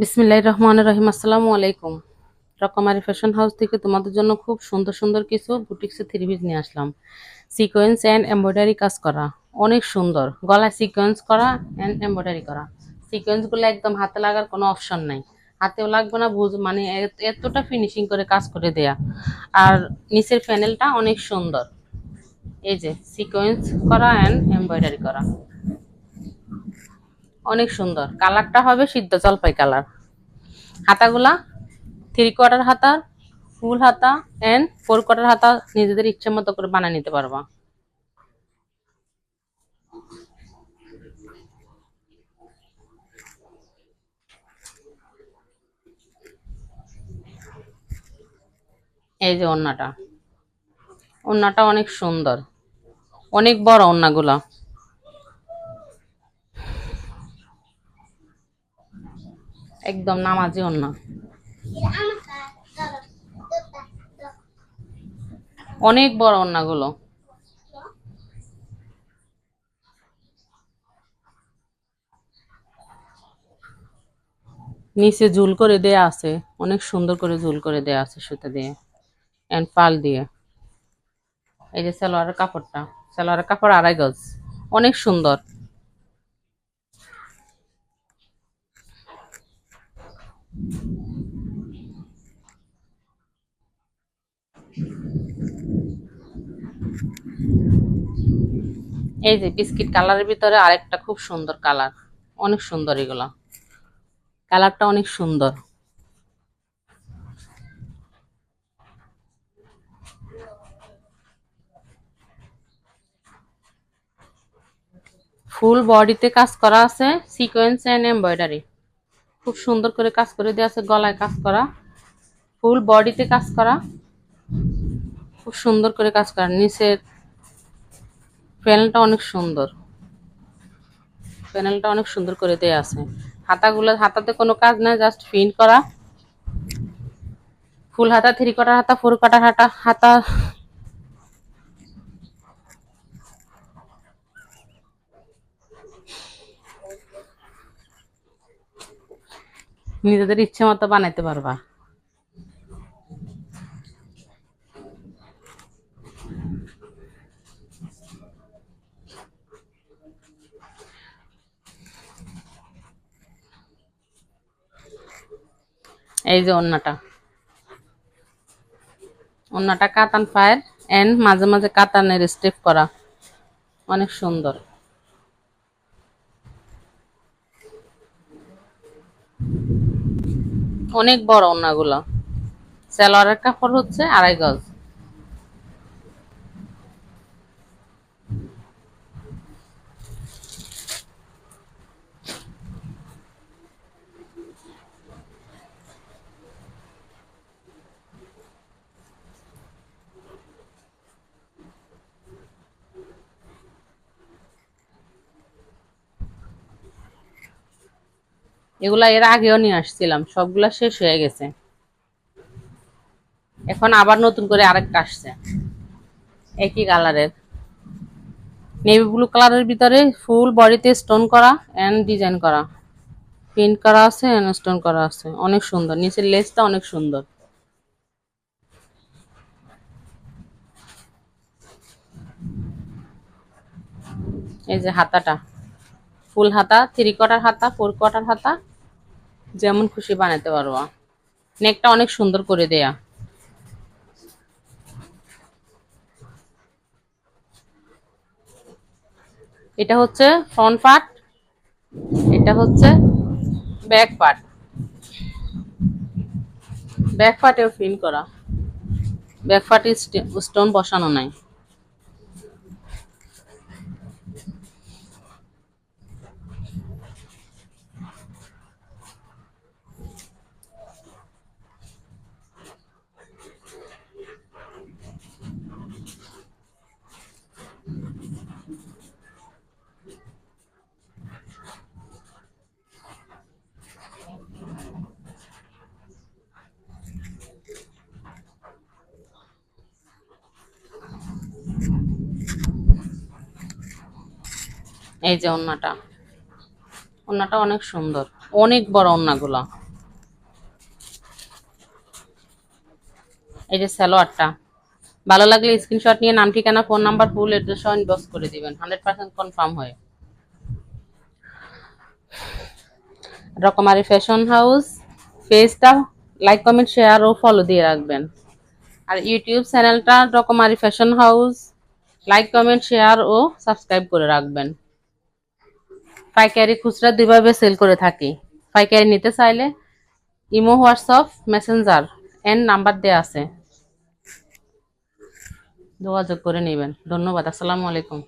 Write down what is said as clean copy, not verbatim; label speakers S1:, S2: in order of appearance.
S1: বিসমিল্লাহির রহমানির রহিম। আসসালামু আলাইকুম। রকমারি ফ্যাশন হাউস থেকে তোমাদের জন্য খুব সুন্দর সুন্দর কিছু বুটিক্সের থ্রি পিস নিয়ে আসলাম। সিকোয়েন্স অ্যান্ড এমব্রয়ডারি কাজ করা, অনেক সুন্দর। গলায় সিকোয়েন্স করা অ্যান্ড এমব্রয়ডারি করা। সিকোয়েন্সগুলো একদম হাতে লাগার কোনো অপশন নাই, হাতেও লাগবে না, মানে এতটা ফিনিশিং করে কাজ করে দেয়া। আর নিচের প্যানেলটা অনেক সুন্দর, এই যে সিকোয়েন্স করা অ্যান্ড এমব্রয়ডারি করা, অনেক সুন্দর। কালারটা হবে সিদ্ধ জলপাই কালার। হাতাগুলা থ্রি কোয়ার্টার হাতা, ফুল হাতা এন্ড ফোর কোয়ার্টার হাতা নিজেদের ইচ্ছে মতো করে বানিয়ে নিতে পারবা। এই যে ওড়নাটা, ওড়নাটা অনেক সুন্দর, অনেক বড় ওড়নাগুলা, একদম নামাজি ওড়না, অনেক বড় ওড়নাগুলো। নিচে ঝুল করে দেয়া আছে, অনেক সুন্দর করে ঝুল করে দেয়া আছে সুতা দিয়ে এন্ড পাল দিয়ে। এই যে সালোয়ারের কাপড়টা, সালোয়ারের কাপড় 2.5 গজ, অনেক সুন্দর। এই যে বিস্কিট কালারের ভিতরে আরেকটা খুব সুন্দর কালার, অনেক সুন্দর। এগুলা কালারটা অনেক সুন্দর। ফুল বডিতে কাজ করা আছে সিকোয়েন্স এন্ড এমব্রয়ডারি, খুব সুন্দর করে কাজ করে দেওয়া আছে। গলায় কাজ করা, ফুল বডিতে কাজ করা, খুব সুন্দর করে কাজ করা। নিচের প্যানেলটা অনেক সুন্দর, প্যানেলটা অনেক সুন্দর করে দেওয়া আছে। হাতাগুলো, হাতাতে কোনো কাজ নাই, জাস্ট প্রিন্ট করা। ফুল হাতা, থ্রি কোয়ার্টার হাতা, ফোর কোয়ার্টার হাতা হাতা নিজেদের ইচ্ছে মতো বানাইতে পারবা। এই যে ওড়নাটা, ওড়নাটা কাতান ফায়ার এন্ড মাঝে মাঝে কাতানের স্টেপ করা, অনেক সুন্দর। অনেক বড় ওড়নাগুলো। সালোয়ারের কাপড় হচ্ছে 2.5 গজ। এগুলা এর আগেও নিয়ে আসছিলাম, সবগুলা শেষ হয়ে গেছে, এখন আবার নতুন করে আরেকটা আসছে একই কালারের, নেভি ব্লু কালারের ভিতরে ফুল বডিতে স্টোন করা এন্ড ডিজাইন করা, প্রিন্ট করা আছে এন্ড স্টোন করা আছে, অনেক সুন্দর। নিচের লেসটা অনেক সুন্দর। এই যে হাতাটা, ফুল হাতা, থ্রি কোয়ার্টার হাতা, ফোর কোয়ার্টার হাতা, যেমন খুশি বানাতে পারবা। নেকটা অনেক সুন্দর করে দেয়া। এটা হচ্ছে ফ্রন্ট পার্ট, এটা হচ্ছে ব্যাক পার্ট। ব্যাক পার্টেও প্রিন্ট করা, ব্যাক পার্টে স্টোন বসানো নাই। এই যে ওড়নাটা, ওড়নাটা অনেক সুন্দর, অনেক বড় ওড়নাগুলা। এই যে সালোয়ারটা, ভালো লাগলে স্ক্রিনশট নিয়ে নাম ঠিকানা ফোন নাম্বার ফুল এড্রেস সহ ইনবক্স করে দিবেন, 100% কনফার্ম হয়ে। রকমারি ফ্যাশন হাউস পেজটা লাইক কমেন্ট শেয়ার ও ফলো দিয়ে রাখবেন। আর ইউটিউব চ্যানেলটা Rokomari fashion house like comment share ও সাবস্ক্রাইব করে রাখবেন। পাইকারি খুচরা দুইভাবে সেল করে থাকি। পাইকারি নিতে চাইলে ইমো, হোয়াটসঅ্যাপ, মেসেঞ্জার নাম্বার দেওয়া আছে, যোগাযোগ করে নেবেন। ধন্যবাদ। আসসালামু আলাইকুম।